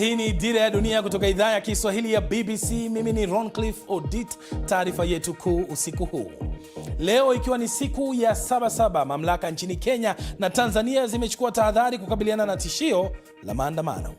Hii ni Dira ya Dunia kutoka idhaa ya Kiswahili ya BBC. Mimi ni Roncliffe Odit. Taarifa yetu kuu usiku huu. Leo ikiwa ni siku ya Sabasaba, mamlaka nchini Kenya na Tanzania zimechukua tahadhari kukabiliana na tishio la maandamano.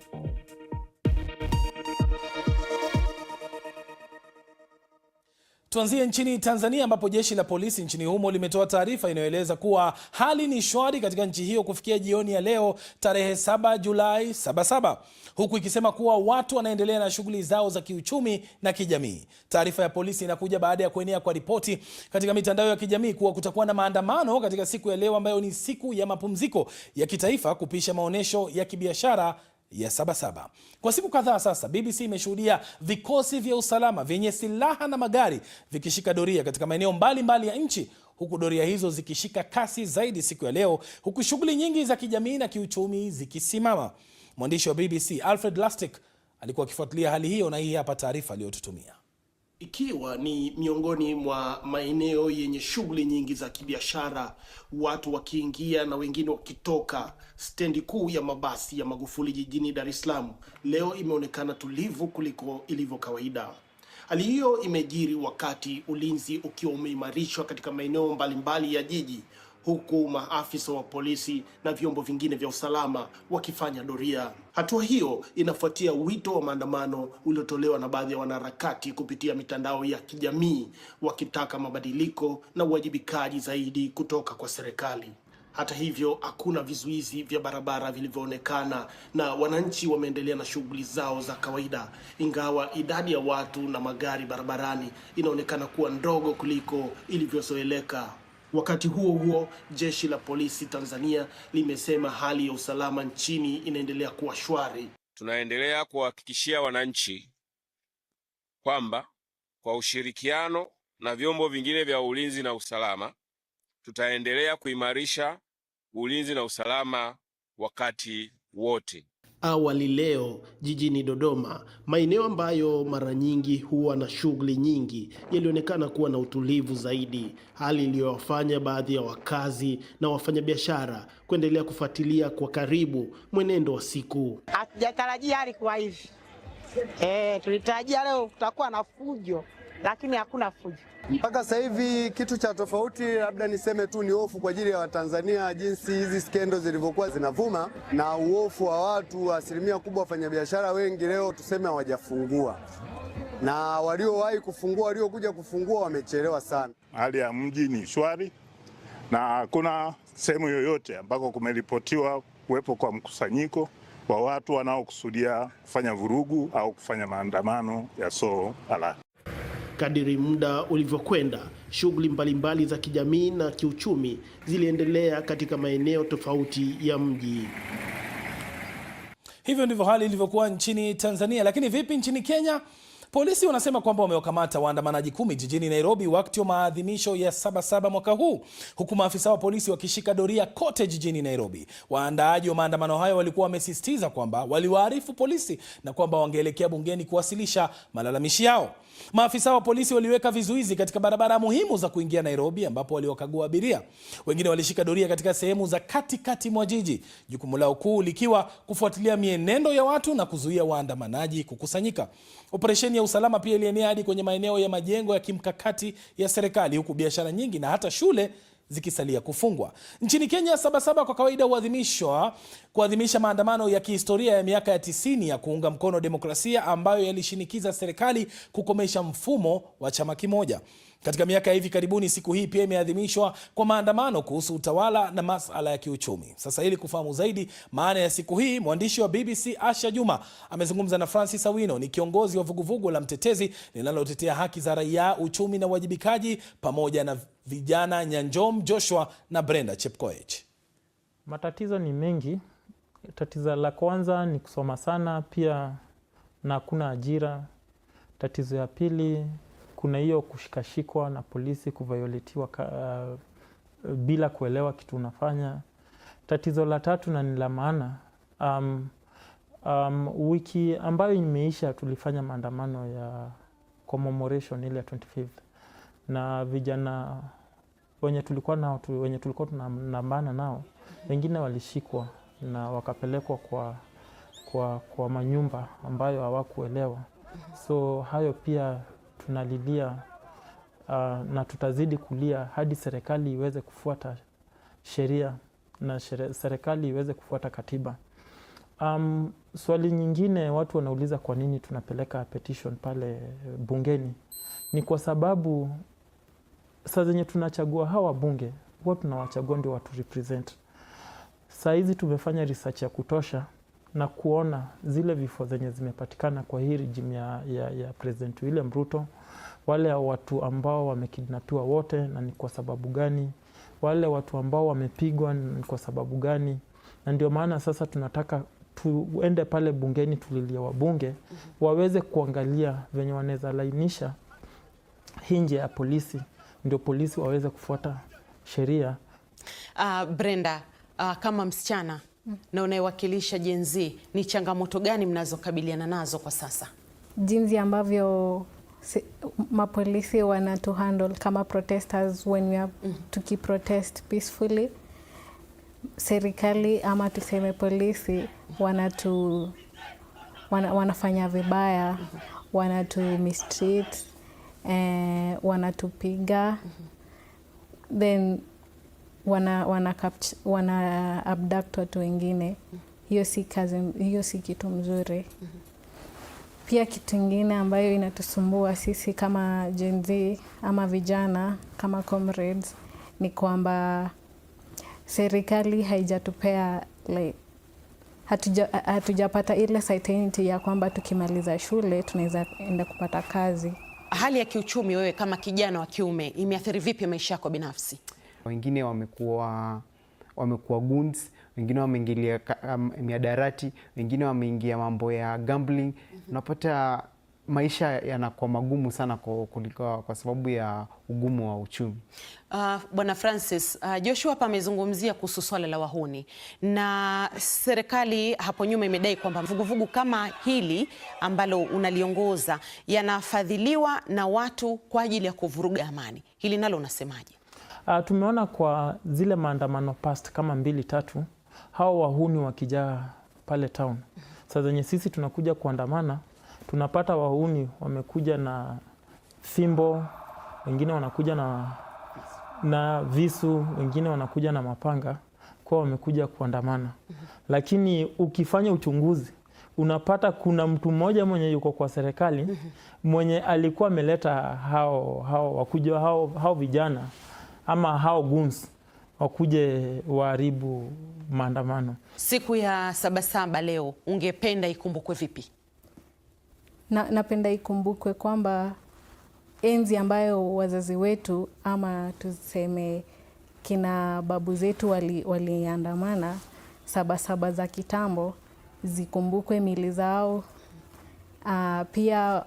Tuanzie nchini Tanzania ambapo jeshi la polisi nchini humo limetoa taarifa inayoeleza kuwa hali ni shwari katika nchi hiyo kufikia jioni ya leo tarehe 7 Julai Sabasaba, huku ikisema kuwa watu wanaendelea na shughuli zao za kiuchumi na kijamii. Taarifa ya polisi inakuja baada ya kuenea kwa ripoti katika mitandao ya kijamii kuwa kutakuwa na maandamano katika siku ya leo ambayo ni siku ya mapumziko ya kitaifa kupisha maonesho ya kibiashara ya Sabasaba. Kwa siku kadhaa sasa, BBC imeshuhudia vikosi vya usalama vyenye silaha na magari vikishika doria katika maeneo mbalimbali ya nchi, huku doria hizo zikishika kasi zaidi siku ya leo, huku shughuli nyingi za kijamii na kiuchumi zikisimama. Mwandishi wa BBC Alfred Lustig alikuwa akifuatilia hali hiyo na hii hapa taarifa aliyotutumia. Ikiwa ni miongoni mwa maeneo yenye shughuli nyingi za kibiashara, watu wakiingia na wengine wakitoka, stendi kuu ya mabasi ya Magufuli jijini Dar es Salaam leo imeonekana tulivu kuliko ilivyo kawaida. Hali hiyo imejiri wakati ulinzi ukiwa umeimarishwa katika maeneo mbalimbali ya jiji, huku maafisa wa polisi na vyombo vingine vya usalama wakifanya doria. Hatua hiyo inafuatia wito wa maandamano uliotolewa na baadhi ya wanaharakati kupitia mitandao ya kijamii wakitaka mabadiliko na uwajibikaji zaidi kutoka kwa serikali. Hata hivyo, hakuna vizuizi vya barabara vilivyoonekana na wananchi wameendelea na shughuli zao za kawaida, ingawa idadi ya watu na magari barabarani inaonekana kuwa ndogo kuliko ilivyozoeleka. Wakati huo huo, jeshi la polisi Tanzania limesema hali ya usalama nchini inaendelea kuwa shwari. Tunaendelea kuhakikishia wananchi kwamba kwa ushirikiano na vyombo vingine vya ulinzi na usalama tutaendelea kuimarisha ulinzi na usalama wakati wote. Awali leo jijini Dodoma, maeneo ambayo mara nyingi huwa na shughuli nyingi yalionekana kuwa na utulivu zaidi, hali iliyowafanya baadhi ya wakazi na wafanyabiashara kuendelea kufuatilia kwa karibu mwenendo wa siku. Hatujatarajia hali kwa hivi. Tulitarajia leo kutakuwa na fujo, lakini hakuna fujo. Mpaka sasa hivi kitu cha tofauti labda niseme tu ni hofu kwa ajili ya Watanzania, jinsi hizi skendo zilivyokuwa zinavuma na uhofu wa watu. Asilimia kubwa wafanyabiashara wengi leo tuseme hawajafungua, na waliowahi kufungua, waliokuja kufungua wamechelewa sana. Hali ya mji ni shwari na hakuna sehemu yoyote ambako kumeripotiwa kuwepo kwa mkusanyiko wa watu wanaokusudia kufanya vurugu au kufanya maandamano yasiyo halali. Kadiri muda ulivyokwenda, shughuli mbalimbali za kijamii na kiuchumi ziliendelea katika maeneo tofauti ya mji. Hivyo ndivyo hali ilivyokuwa nchini Tanzania. Lakini vipi nchini Kenya? Polisi wanasema kwamba wamewakamata waandamanaji 10 jijini Nairobi wakati wa maadhimisho ya Sabasaba mwaka huu, huku maafisa wa polisi wakishika doria kote jijini Nairobi. Waandaaji wa maandamano hayo walikuwa wamesisitiza kwamba waliwaarifu polisi na kwamba wangeelekea bungeni kuwasilisha malalamishi yao. Maafisa wa polisi waliweka vizuizi katika barabara muhimu za kuingia Nairobi, ambapo waliwakagua abiria. Wengine walishika doria katika sehemu za katikati mwa jiji, jukumu lao kuu likiwa kufuatilia mienendo ya watu na kuzuia waandamanaji kukusanyika. Operesheni ya usalama pia ilienea hadi kwenye maeneo ya majengo ya kimkakati ya serikali, huku biashara nyingi na hata shule zikisalia kufungwa. Nchini Kenya, Sabasaba kwa kawaida huadhimishwa kuadhimisha maandamano ya kihistoria ya miaka ya 90 ya kuunga mkono demokrasia ambayo yalishinikiza serikali kukomesha mfumo wa chama kimoja. Katika miaka ya hivi karibuni, siku hii pia imeadhimishwa kwa maandamano kuhusu utawala na masuala ya kiuchumi. Sasa ili kufahamu zaidi maana ya siku hii, mwandishi wa BBC Asha Juma amezungumza na Francis Awino, ni kiongozi wa vuguvugu la Mtetezi linalotetea haki za raia, uchumi na uwajibikaji, pamoja na vijana Nyanjom Joshua na Brenda Chepkoech. Matatizo ni mengi. Tatizo la kwanza ni kusoma sana, pia na hakuna ajira. Tatizo ya pili, kuna hiyo kushikashikwa na polisi, kuvioletiwa bila kuelewa kitu unafanya. Tatizo la tatu na ni la maana, wiki ambayo imeisha tulifanya maandamano ya commemoration ile ya 25th, na vijana wenye tulikuwa tunapambana nao wengine walishikwa na wakapelekwa kwa manyumba ambayo hawakuelewa. So hayo pia tunalilia na tutazidi kulia hadi serikali iweze kufuata sheria na serikali iweze kufuata katiba. Swali nyingine watu wanauliza kwa nini tunapeleka petition pale bungeni. Ni kwa sababu saa zenye tunachagua hawa bunge, huwa tunawachagua ndio watu represent. Saa hizi tumefanya research ya kutosha na kuona zile vifo zenye zimepatikana kwa hii regime ya President William Ruto, wale watu ambao wamekidnapiwa wote na ni kwa sababu gani, wale watu ambao wamepigwa ni kwa sababu gani. Na ndio maana sasa tunataka tuende pale bungeni tulilia wabunge waweze kuangalia venye wanaweza lainisha hii njia ya polisi, ndio polisi waweze kufuata sheria. Brenda, kama msichana na unayewakilisha Gen Z, ni changamoto gani mnazokabiliana nazo kwa sasa? Jinsi ambavyo mapolisi wanatuhandle kama protesters when we are tukiprotest peacefully. Serikali ama tuseme polisi wanafanya vibaya, wanatu mistreat, wanatupiga, then wana abduct watu wengine. Hiyo si kitu mzuri. Pia kitu kingine ambayo inatusumbua sisi kama Gen Z ama vijana kama comrades ni kwamba serikali haijatupea hatujapata ile certainty ya kwamba tukimaliza shule tunaweza enda kupata kazi. Hali ya kiuchumi wewe kama kijana wa kiume imeathiri vipi maisha yako binafsi? Wengine wamekuwa goons, wengine wameingilia miadarati, wengine wameingia mambo ya gambling. Unapata maisha yanakuwa magumu sana kwa sababu ya ugumu wa uchumi. Bwana Francis, Joshua hapa amezungumzia kuhusu swala la wahuni, na serikali hapo nyuma imedai kwamba vuguvugu kama hili ambalo unaliongoza yanafadhiliwa na watu kwa ajili ya kuvuruga amani. Hili nalo unasemaje? Tumeona kwa zile maandamano past kama 2-3 hao wahuni wakijaa pale town. Sasa zenye sisi tunakuja kuandamana, tunapata wahuni wamekuja na fimbo, wengine wanakuja na visu, wengine wanakuja na mapanga, kwa wamekuja kuandamana. Lakini ukifanya uchunguzi unapata kuna mtu mmoja mwenye yuko kwa serikali mwenye alikuwa ameleta hao vijana ama hao goons wakuje waharibu maandamano. Siku ya Sabasaba leo ungependa ikumbukwe vipi? Napenda ikumbukwe kwamba enzi ambayo wazazi wetu ama tuseme kina babu zetu waliandamana, Sabasaba za kitambo zikumbukwe mili zao. Pia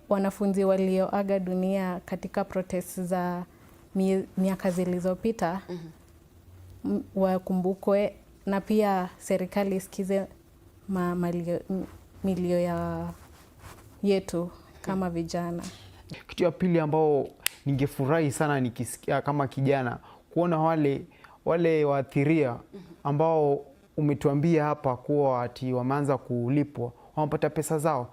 wanafunzi walioaga dunia katika protest za miaka zilizopita wakumbukwe, na pia serikali isikize milio yetu kama vijana. Kitu ya pili ambao ningefurahi sana nikisikia kama kijana kuona wale waathiria ambao umetuambia hapa kuwa ati wameanza kulipwa, wamepata pesa zao.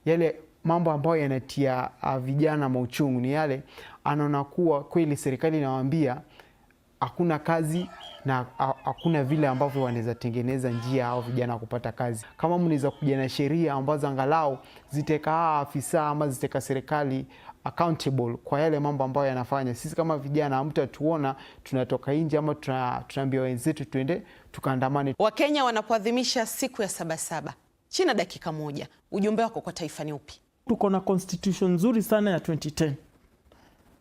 Yale mambo ambayo yanatia vijana mauchungu ni yale anaona kuwa kweli serikali inawaambia hakuna kazi na hakuna vile ambavyo wanaweza tengeneza njia au vijana kupata kazi. Kama mnaweza kuja na sheria ambazo angalau ziteka afisa ama ziteka serikali accountable kwa yale mambo ambayo yanafanya, sisi kama vijana hamtatuona tunatoka nje ama tunaambia wenzetu tuende tukaandamane. Wakenya wanapoadhimisha siku ya Sabasaba, china dakika moja, ujumbe wako kwa taifa ni upi? Tuko na constitution nzuri sana ya 2010.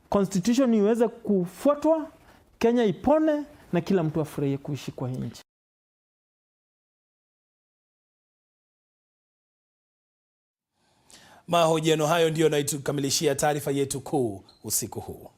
Constitution iweze kufuatwa, Kenya ipone na kila mtu afurahie kuishi kwa nchi. Mahojiano hayo ndio yanatukamilishia taarifa yetu kuu usiku huu.